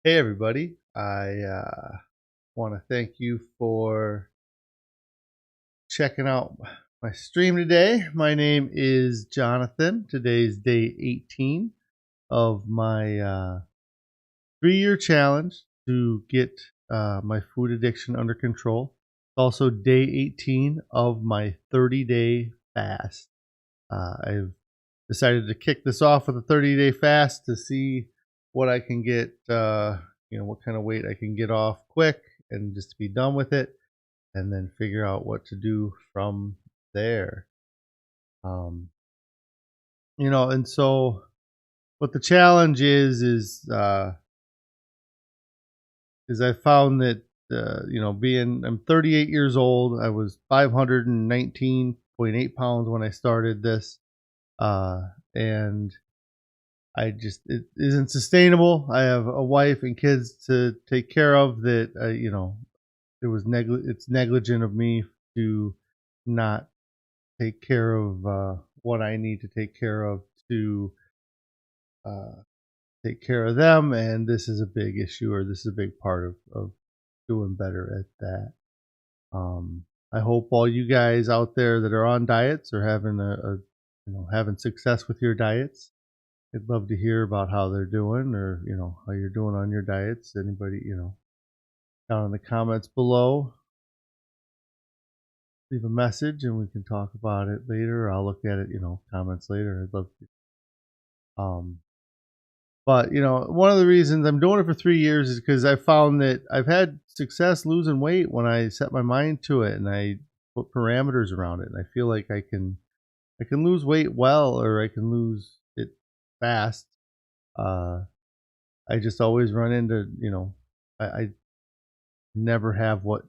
Hey everybody, I want to thank you for checking out my stream today. My name is Jonathan. Today's day 18 of my 3-year challenge to get my food addiction under control. It's also day 18 of my 30-day fast. I've decided to kick this off with a 30-day fast to see what I can get, what kind of weight I can get off quick and just to be done with it, and then figure out what to do from there. Um, and so what the challenge is I found that I'm 38 years old. I was 519.8 pounds when I started this, and it isn't sustainable. I have a wife and kids to take care of. It's negligent of me to not take care of what I need to take care of to uh, take care of them. And this is a big issue, or this is a big part of doing better at that. I hope all you guys out there that are on diets are having having success with your diets. I'd love to hear about how they're doing, or how you're doing on your diets. Anybody, down in the comments below, leave a message and we can talk about it later. I'll look at it, comments later. I'd love to. But one of the reasons I'm doing it for 3 years is because I found that I've had success losing weight when I set my mind to it and I put parameters around it. And I feel like I can lose weight well, or I can lose it fast. Uh, I just always run into, I never have what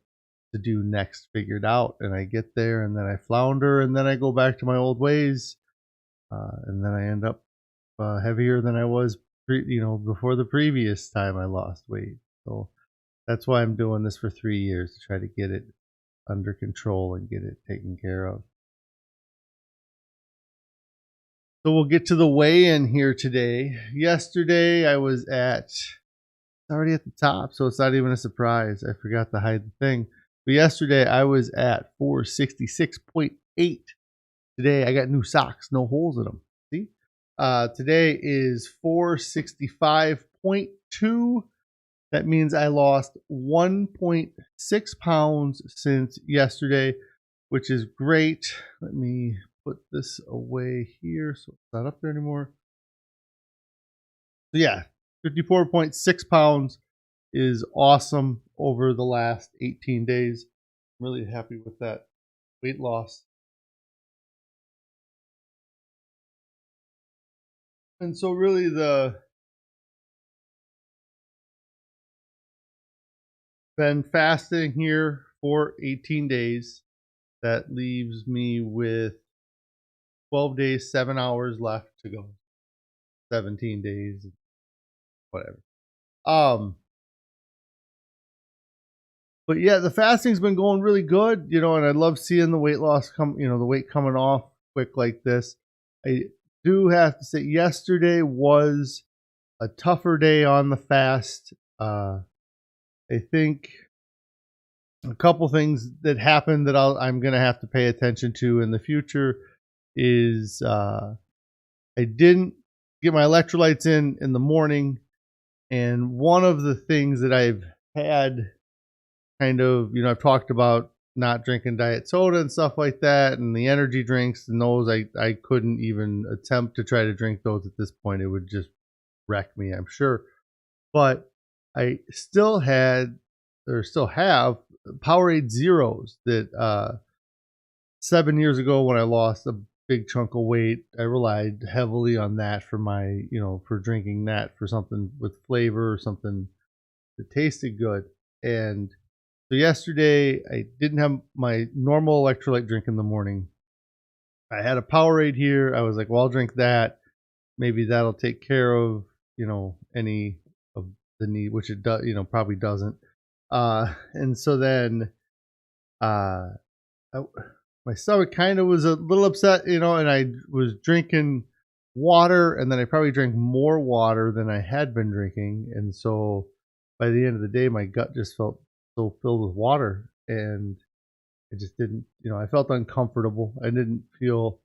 to do next figured out. And I get there and then I flounder and then I go back to my old ways. And then I end up heavier than I was, before the previous time I lost weight. So that's why I'm doing this for 3 years, to try to get it under control and get it taken care of. So we'll get to the weigh-in here today. Yesterday I was already at the top, so it's not even a surprise. I forgot to hide the thing. But yesterday I was at 466.8. Today I got new socks, no holes in them. See? Today is 465.2. That means I lost 1.6 pounds since yesterday, which is great. Let me put this away here so it's not up there anymore. So yeah, 54.6 pounds is awesome over the last 18 days. I'm really happy with that weight loss. And so really been fasting here for 18 days. That leaves me with 12 days, 7 hours left to go. 17 days, whatever. But yeah, the fasting's been going really good, and I love seeing the weight loss the weight coming off quick like this. I do have to say, yesterday was a tougher day on the fast. I think a couple things that happened that I'm going to have to pay attention to in the future is I didn't get my electrolytes in the morning, and one of the things that I've had I've talked about not drinking diet soda and stuff like that, and the energy drinks, and those I couldn't even attempt to try to drink those at this point. It would just wreck me, I'm sure. But I still have Powerade Zeros that 7 years ago, when I lost a big chunk of weight, I relied heavily on that for for drinking that, for something with flavor or something that tasted good. And so yesterday I didn't have my normal electrolyte drink in the morning. I had a Powerade here. I was like, well, I'll drink that. Maybe that'll take care of, any of the need, which it does, probably doesn't. And so then uh I, my stomach kind of was a little upset, and I was drinking water, and then I probably drank more water than I had been drinking. And so by the end of the day, my gut just felt so filled with water, and I just didn't, I felt uncomfortable. I didn't feel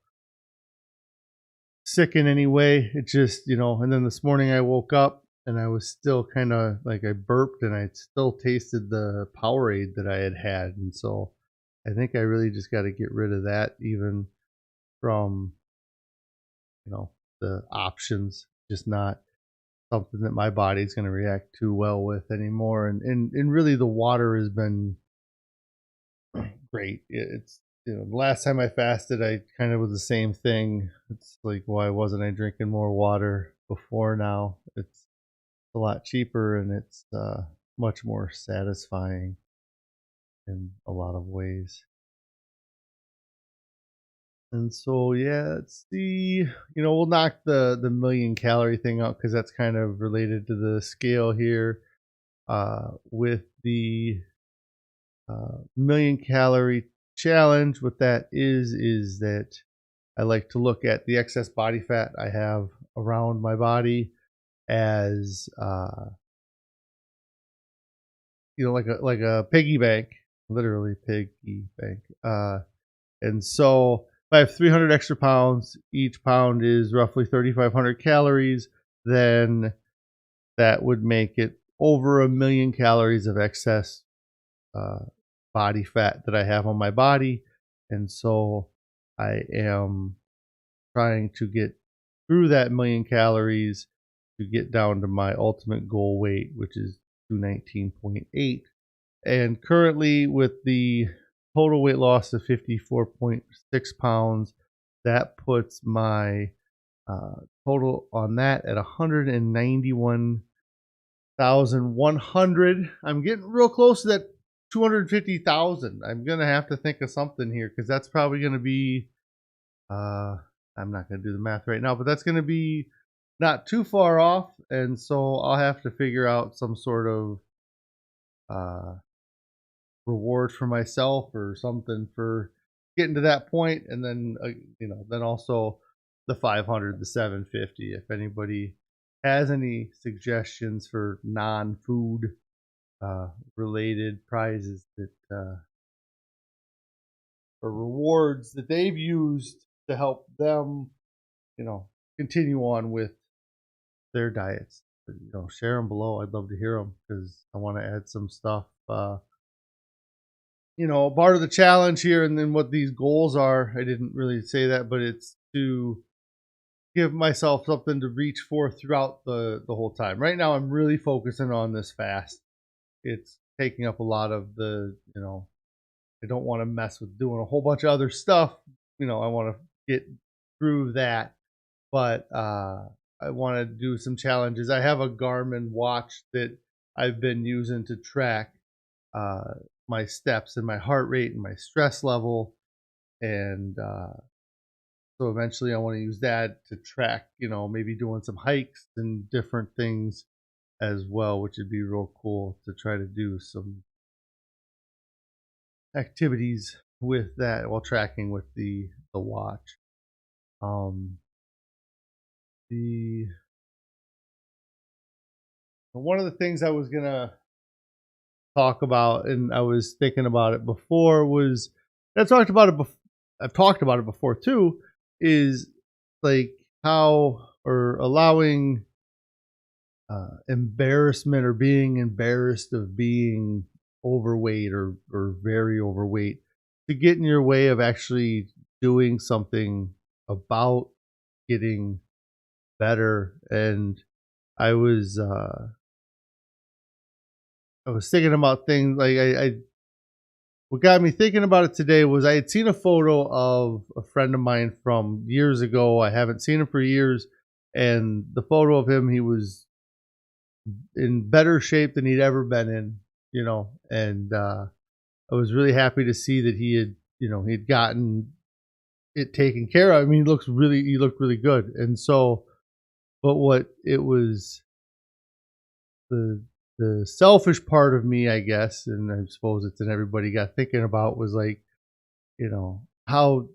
sick in any way. It just, and then this morning I woke up and I was still kind of like I burped and I still tasted the Powerade that I had had. And so I think I really just got to get rid of that, even from, the options, just not something that my body's going to react too well with anymore. And really the water has been great. It's, the last time I fasted, I kind of was the same thing. It's like, why wasn't I drinking more water before now? It's a lot cheaper and it's much more satisfying in a lot of ways. And so, yeah, let's see. We'll knock the million calorie thing out because that's kind of related to the scale here. With the million calorie challenge, what that is that I like to look at the excess body fat I have around my body as like a piggy bank, literally piggy bank. And so if I have 300 extra pounds, each pound is roughly 3,500 calories, then that would make it over a million calories of excess uh, body fat that I have on my body. And so I am trying to get through that million calories to get down to my ultimate goal weight, which is 219.8. And currently, with the total weight loss of 54.6 pounds, that puts my total on that at 191,100. I'm getting real close to that 250,000. I'm going to have to think of something here because that's probably going to be, I'm not going to do the math right now, but that's going to be not too far off. And so I'll have to figure out some sort of reward for myself or something for getting to that point. And then, then also the 500, the 750. If anybody has any suggestions for non-food related prizes that or rewards that they've used to help them, continue on with their diets, share them below. I'd love to hear them because I want to add some stuff. Part of the challenge here, and then what these goals are. I didn't really say that, but it's to give myself something to reach for throughout the whole time. Right now, I'm really focusing on this fast. It's taking up a lot of the, I don't want to mess with doing a whole bunch of other stuff. I want to get through that, but I want to do some challenges. I have a Garmin watch that I've been using to track my steps and my heart rate and my stress level. And so eventually I want to use that to track, maybe doing some hikes and different things as well, which would be real cool to try to do some activities with that while tracking with the watch. The one of the things I was gonna talk about, and I was thinking about it before, was I've talked about it. I've talked about it before too. Is like how or allowing embarrassment or being embarrassed of being overweight or very overweight to get in your way of actually doing something about getting better. And I was thinking about things like what got me thinking about it today was I had seen a photo of a friend of mine from years ago. I haven't seen him for years, and the photo of him, he was in better shape than he'd ever been in, and I was really happy to see that he'd gotten it taken care of. I mean, he looked really good. And so, but what it was, the selfish part of me, I guess, and I suppose it's in everybody got thinking about, was like, how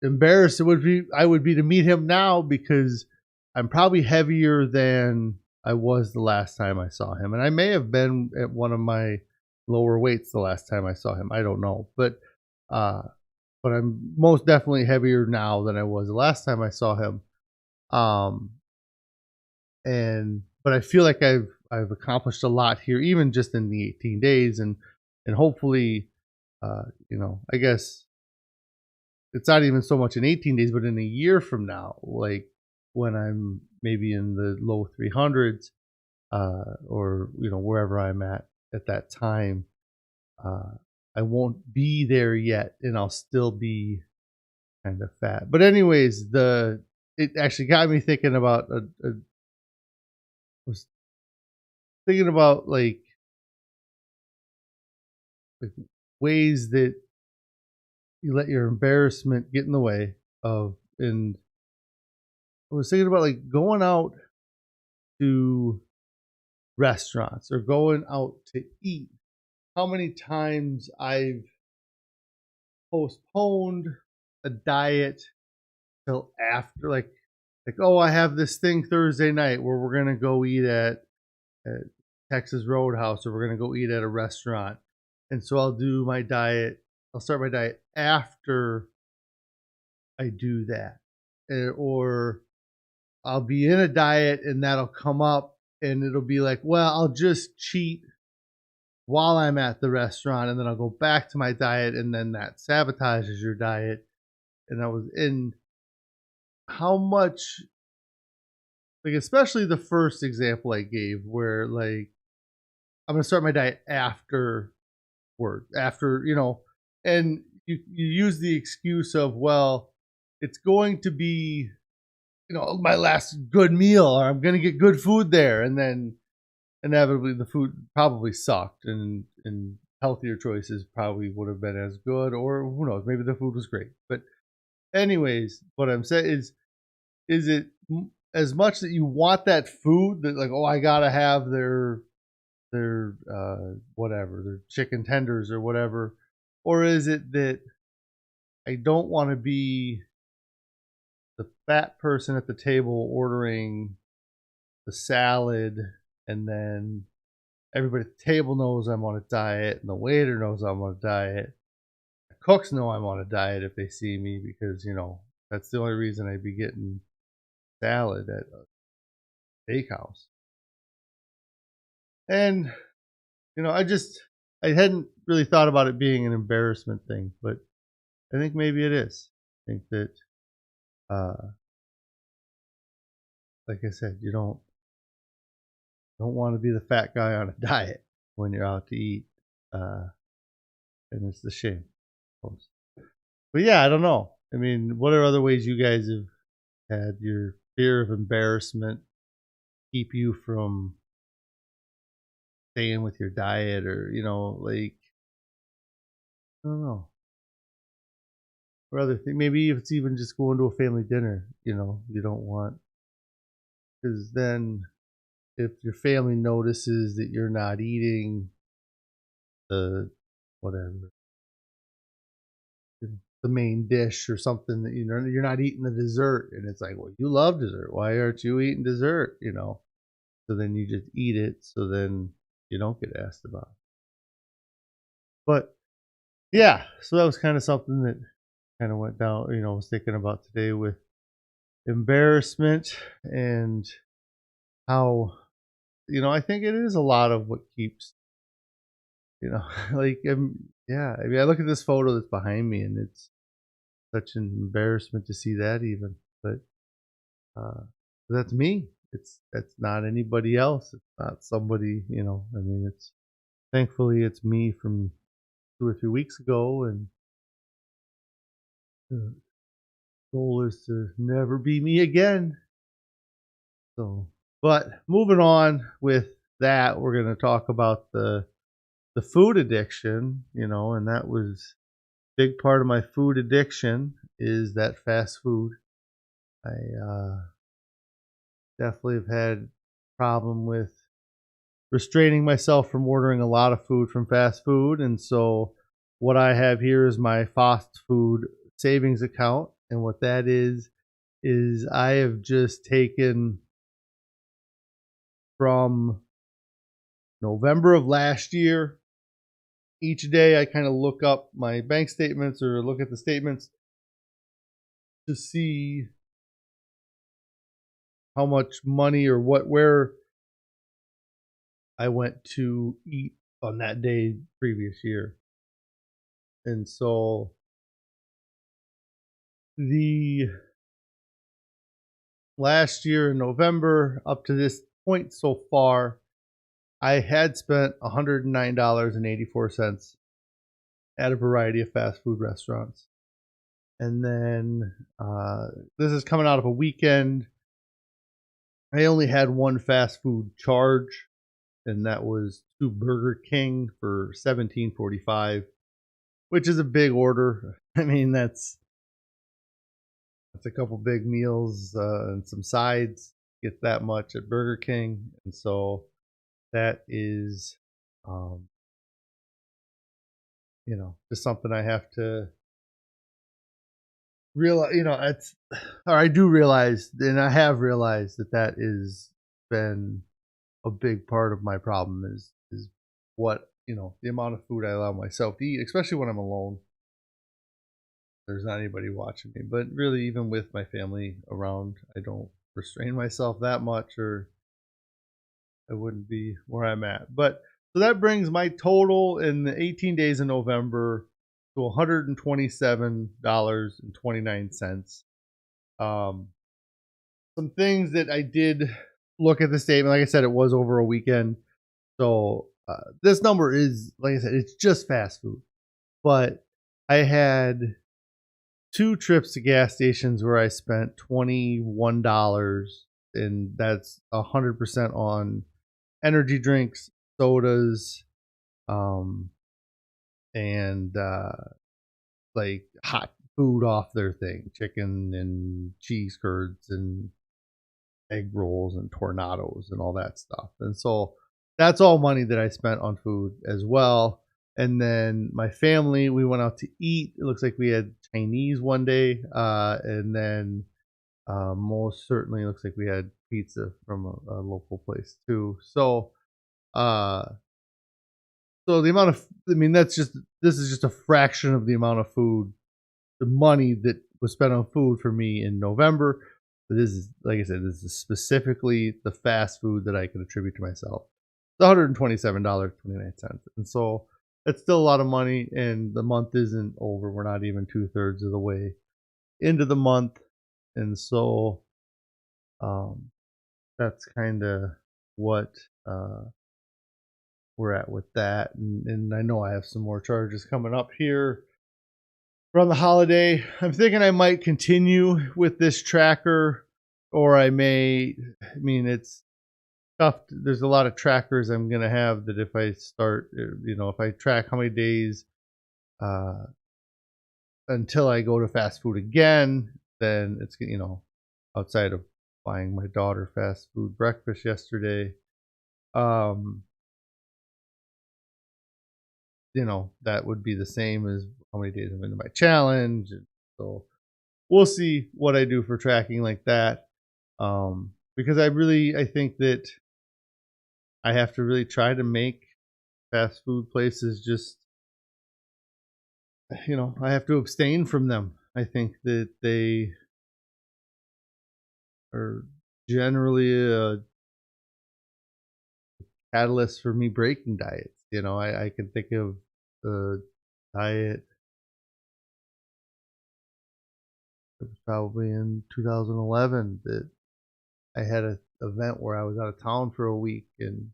embarrassed I would be to meet him now, because I'm probably heavier than I was the last time I saw him. And I may have been at one of my lower weights the last time I saw him. I don't know. Uh but I'm most definitely heavier now than I was the last time I saw him. Um and but I feel like I've accomplished a lot here, even just in the 18 days, and hopefully, I guess it's not even so much in 18 days, but in a year from now, like when I'm maybe in the low 300s, or wherever I'm at that time, uh, I won't be there yet, and I'll still be kind of fat. But anyways, the it actually got me thinking about was thinking about like ways that you let your embarrassment get in the way of. And I was thinking about like going out to restaurants or going out to eat. How many times I've postponed a diet till after, like, oh, I have this thing Thursday night where we're gonna go eat at Texas Roadhouse, or we're gonna go eat at a restaurant, and so I'll do my diet. I'll start my diet after I do that, or I'll be in a diet and that'll come up, and it'll be like, well, I'll just cheat while I'm at the restaurant, and then I'll go back to my diet, and then that sabotages your diet. And I was in how much, like, especially the first example I gave, where like I'm gonna start my diet afterward, and you use the excuse of, well, it's going to be, my last good meal, or I'm gonna get good food there, and then inevitably the food probably sucked, and healthier choices probably would have been as good, or who knows, maybe the food was great. But anyways, what I'm saying is it as much that you want that food, that like, oh, I gotta have their whatever, their chicken tenders or whatever, or is it that I don't want to be the fat person at the table ordering the salad, and then everybody at the table knows I'm on a diet, and the waiter knows I'm on a diet. The cooks know I'm on a diet if they see me, because that's the only reason I'd be getting salad at a steakhouse. And I hadn't really thought about it being an embarrassment thing, but I think maybe it is. I think that, uh, like I said, you don't want to be the fat guy on a diet when you're out to eat, uh, and it's the shame. But yeah, I don't know. I mean, what are other ways you guys have had your fear of embarrassment keep you from staying with your diet, or like, I don't know, or other thing? Maybe if it's even just going to a family dinner, you don't want, because then if your family notices that you're not eating the whatever, the main dish or something, that you're not eating the dessert, and it's like, well, you love dessert, why aren't you eating dessert? So then you just eat it, so then you don't get asked about it. But yeah, so that was kind of something that kind of went down, I was thinking about today with embarrassment, and how, I think it is a lot of what keeps, like, yeah, I mean, I look at this photo that's behind me, and it's such an embarrassment to see that even. But uh that's me. That's not anybody else. It's not somebody, I mean, it's thankfully it's me from 2 or 3 weeks ago, and the goal is to never be me again. So, but moving on with that, we're going to talk about the food addiction, and that was big part of my food addiction, is that fast food. I definitely have had problem with restraining myself from ordering a lot of food from fast food, and so what I have here is my fast food savings account, and what that is I have just taken from November of last year. Each day I kind of look up my bank statements or look at the statements to see how much money or where I went to eat on that day previous year. And so the last year in November up to this point so far, I had spent $109.84 at a variety of fast food restaurants. And then this is coming out of a weekend. I only had one fast food charge, and that was to Burger King for $17.45, which is a big order. I mean, that's a couple big meals and some sides. Get that much at Burger King, and so that is, um, just something I have to realize. It's or I do realize, and I have realized that is been a big part of my problem is what the amount of food I allow myself to eat, especially when I'm alone. There's not anybody watching me, but really, even with my family around, I don't restrain myself that much, or I wouldn't be where I'm at. But so that brings my total in the 18 days in November to $127.29. Um, some things that I did look at the statement. Like I said, it was over a weekend. So this number is, like I said, it's just fast food. But I had two trips to gas stations where I spent $21, and that's 100% on energy drinks, sodas, um, and like hot food off their thing, chicken and cheese curds and egg rolls and tornadoes and all that stuff. And so that's all money that I spent on food as well. And then my family, we went out to eat. It looks like we had Chinese one day, and then most certainly looks like we had pizza from a local place too. Uh, so the amount of, I mean, this is just a fraction of the amount of food, the money that was spent on food for me in November. But this is, like I said, this is specifically the fast food that I can attribute to myself. It's $127.29. And so it's still a lot of money, and the month isn't over. We're not even 2/3 of the way into the month. And so um, that's kind of what we're at with that. And I know I have some more charges coming up here around the holiday. I'm thinking I might continue with this tracker, or I may. I mean, it's tough. There's a lot of trackers I'm gonna have that if I start, if I track how many days uh, until I go to fast food again, then it's outside of buying my daughter fast food breakfast yesterday. Um, that would be the same as how many days I'm into my challenge. And so we'll see what I do for tracking like that. Because I think that I have to really try to make fast food places just, I have to abstain from them. I think that they are generally a catalyst for me breaking diets. I can think of the diet. It was probably in 2011 that I had an event where I was out of town for a week, and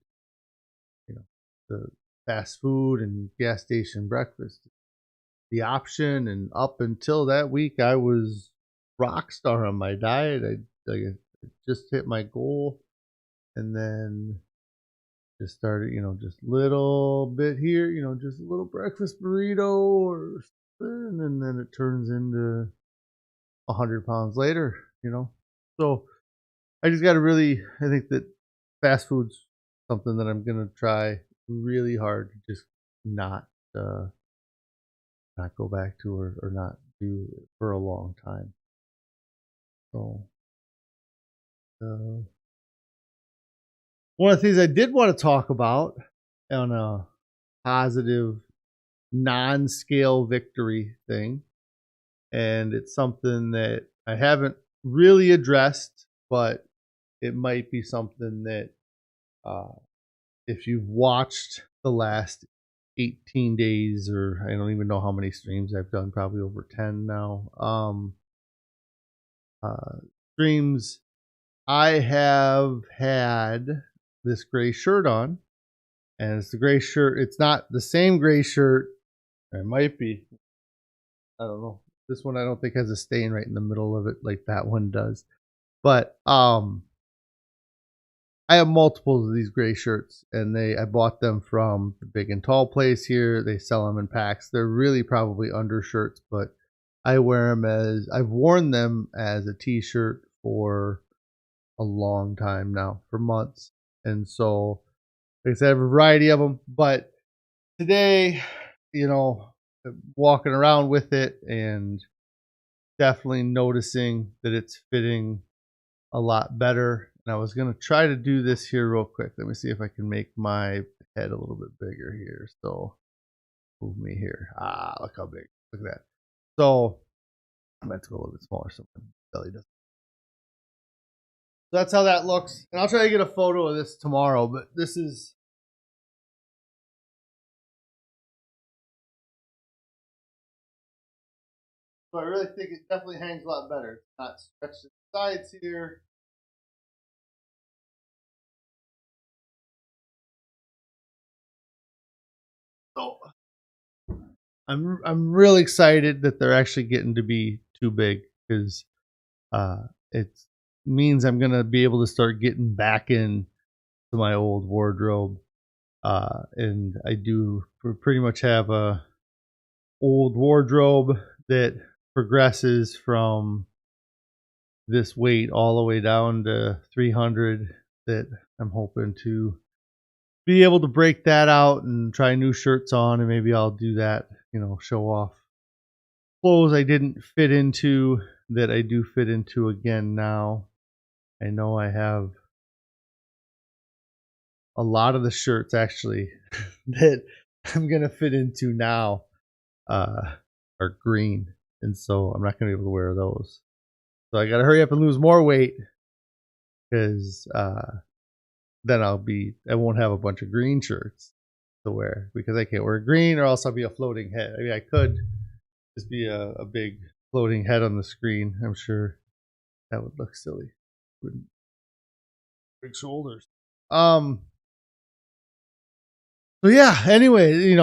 the fast food and gas station breakfast, the option. And up until that week, I was rock star on my diet. I just hit my goal, and then just started, just little bit here, just a little breakfast burrito or something, and then it turns into 100 pounds later. So I just got to really, I think that fast food's something that I'm gonna try really hard to just not uh, not go back to, or not do for a long time. So uh, One of the things I did want to talk about on a positive non-scale victory thing, and it's something that I haven't really addressed, but it might be something that uh, if you've watched the last 18 days, or I don't even know how many streams I've done, probably over 10 now, uh, streams, I have had this gray shirt on, and it's the gray shirt. It's not the same gray shirt. It might be. I don't know. This one I don't think has a stain right in the middle of it like that one does. But I have multiples of these gray shirts, and I bought them from the Big and Tall place here. They sell them in packs. They're really probably undershirts, but I've worn them as a t-shirt for a long time now, for months. And so, like I said, I have a variety of them, but today, walking around with it and definitely noticing that it's fitting a lot better. And I was going to try to do this here real quick. Let me see if I can make my head a little bit bigger here. So move me here. Look how big. Look at that. So I meant to go a little bit smaller so my belly doesn't. So that's how that looks. And I'll try to get a photo of this tomorrow, but this is. So I really think it definitely hangs a lot better. It's not stretched to the sides here. So I'm really excited that they're actually getting to be too big, because it means I'm gonna be able to start getting back in to my old wardrobe. And I do pretty much have a old wardrobe that progresses from this weight all the way down to 300, that I'm hoping to be able to break that out and try new shirts on, and maybe I'll do that, show off clothes I didn't fit into that I do fit into again now. I know I have a lot of the shirts actually that I'm gonna fit into now are green, and so I'm not gonna be able to wear those. So I gotta hurry up and lose more weight, because then I won't have a bunch of green shirts to wear, because I can't wear green, or else I'll be a floating head. I mean, I could just be a big floating head on the screen. I'm sure that would look silly. Wouldn't big shoulders. So yeah, anyway,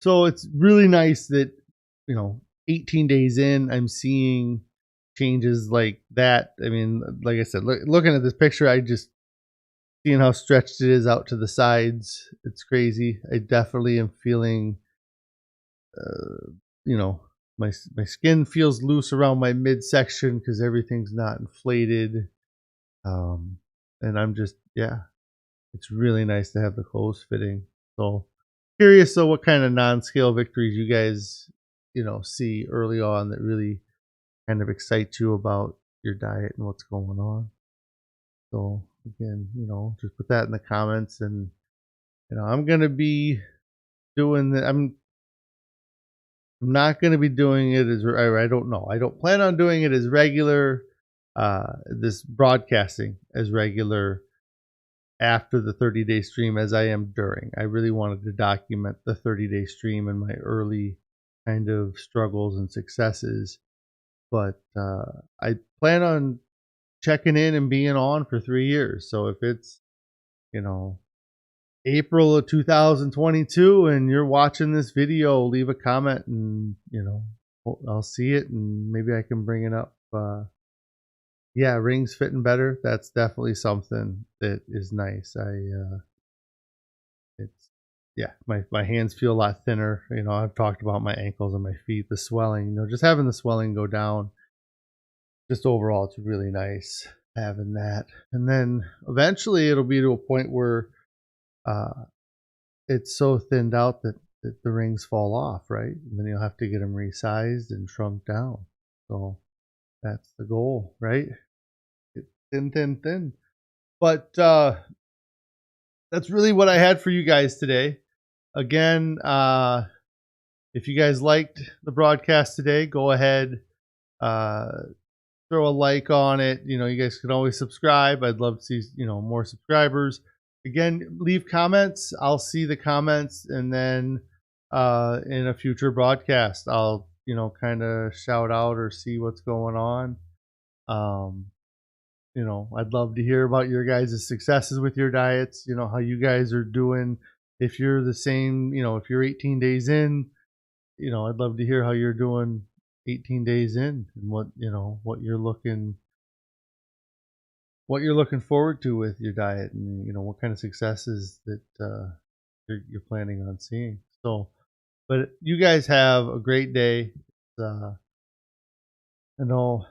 so it's really nice that, 18 days in, I'm seeing changes like that. I mean, like I said, looking at this picture, I just seeing how stretched it is out to the sides. It's crazy. I definitely am feeling, uh, you know, my skin feels loose around my midsection because everything's not inflated. And I'm just, yeah, it's really nice to have the clothes fitting. So curious, so what kind of non-scale victories you guys, see early on that really kind of excite you about your diet and what's going on. So again, just put that in the comments, and I'm gonna be doing the. I'm not gonna be doing it as I don't know. I don't plan on doing it as regular. This broadcasting as regular after the 30-day stream as I am during. I really wanted to document the 30-day stream and my early kind of struggles and successes. But I plan on checking in and being on for 3 years. So if it's, you know, April of 2022 and you're watching this video, leave a comment, and, I'll see it, and maybe I can bring it up. Yeah, rings fitting better. That's definitely something that is nice. It's yeah, my hands feel a lot thinner. I've talked about my ankles and my feet, the swelling. Just having the swelling go down. Just overall, it's really nice having that. And then eventually, it'll be to a point where uh, it's so thinned out that the rings fall off, right? And then you'll have to get them resized and shrunk down. So that's the goal, right? Get thin, thin, thin. But that's really what I had for you guys today. Again, if you guys liked the broadcast today, go ahead, uh, throw a like on it. You guys can always subscribe. I'd love to see, more subscribers. Again, leave comments. I'll see the comments, and then in a future broadcast, I'll, kind of shout out or see what's going on. Um, I'd love to hear about your guys' successes with your diets, how you guys are doing. If you're the same, if you're 18 days in, I'd love to hear how you're doing 18 days in, and what you're looking forward to with your diet, and what kind of successes that you're planning on seeing. So, but you guys have a great day. I know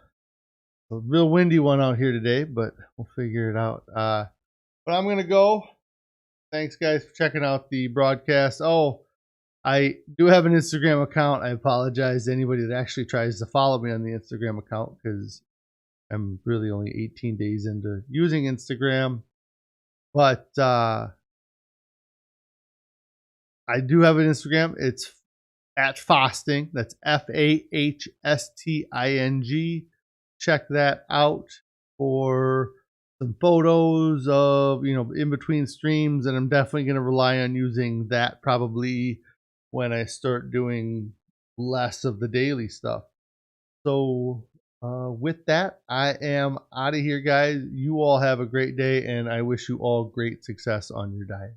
a real windy one out here today, but we'll figure it out. But I'm gonna go. Thanks, guys, for checking out the broadcast. Oh, I do have an Instagram account. I apologize to anybody that actually tries to follow me on the Instagram account, because I'm really only 18 days into using Instagram. But I do have an Instagram. It's at Fasting. That's FAHSTING. Check that out for some photos of, in between streams. And I'm definitely going to rely on using that probably when I start doing less of the daily stuff. So with that, I am out of here, guys. You all have a great day, and I wish you all great success on your diet.